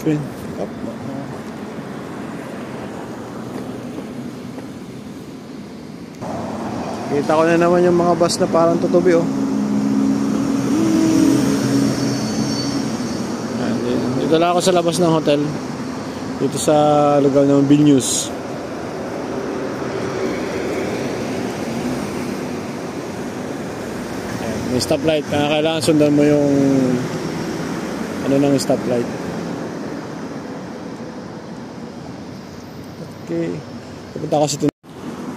Twin. Kita ko na naman yung mga bus na parang tutubi oh. Dito lang ako sa labas ng hotel. Dito sa lugar ng Vilnius. May stoplight. Kailangan sundan mo yung ano ng stoplight. Okay. Pupunta ako sa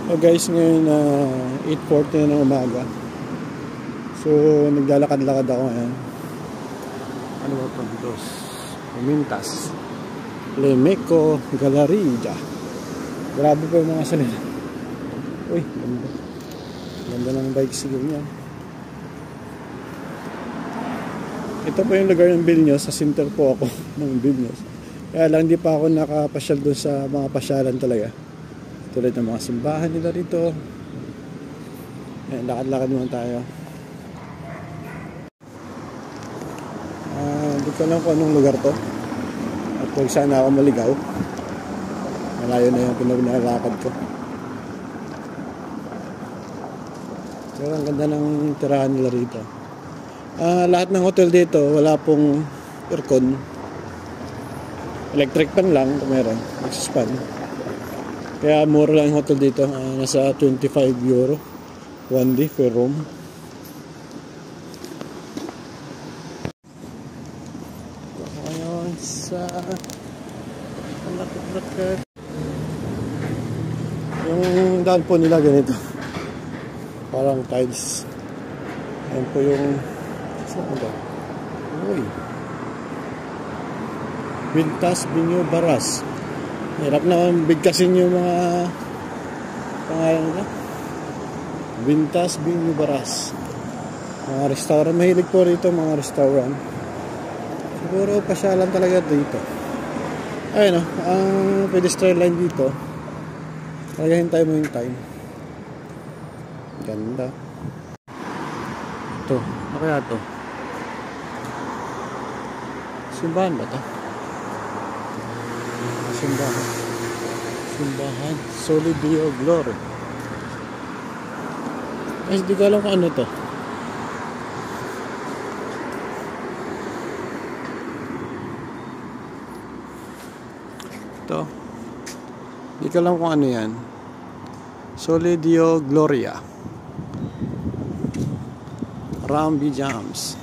so guys, ngayon 8:40 na ng umaga. So naglalakad-lakad ako ngayon. Ano ba ito? Dos Mintas Lemeco Galleria. Grabe po yung mga salina. Uy, ganda. Ganda ng bike siguro niya. Ito po yung lugar ng Vilnius. Sa center po ako ng Vilnius. Kaya lang hindi pa ako nakapasyal doon sa mga pasyalan talaga. Tulad ng mga simbahan nila rito. Ayan, lakad-lakad naman tayo. Hindi ko alam kung anong lugar to. At kung saan ako maligaw. Malayo na yung pinalalakad ko. Pero ang ganda ng tirahan nila rito. Lahat ng hotel dito wala pong aircon. Electric fan lang kung meron. Nagsispan. Kaya mura lang yung hotel dito. Nasa 25 euro 1 day per room. Ngayon sa lakad-lakad. Yung daan po nila ganito. Parang tiles. Ayan po yung saan ba? Uy. Vintas Binyo Baras. Hirap na bigkasin yung mga pangalan nila. Vintas Binyo Baras. Mga restaurant. Mahilig po rito mga restaurant. Siguro pasyalan talaga dito. Ayun o. Ang pedestrian line dito. Talaga hintay mo yung time. Ganda. Ito. Ano kaya ito? Simbahan ba ito? Simbahan. Simbahan. Soli Deo Glory. Ay, hindi ko alam kung ano to. Ito. Hindi ko alam kung ano yan. Soli Deo Gloria. Rambi Jams.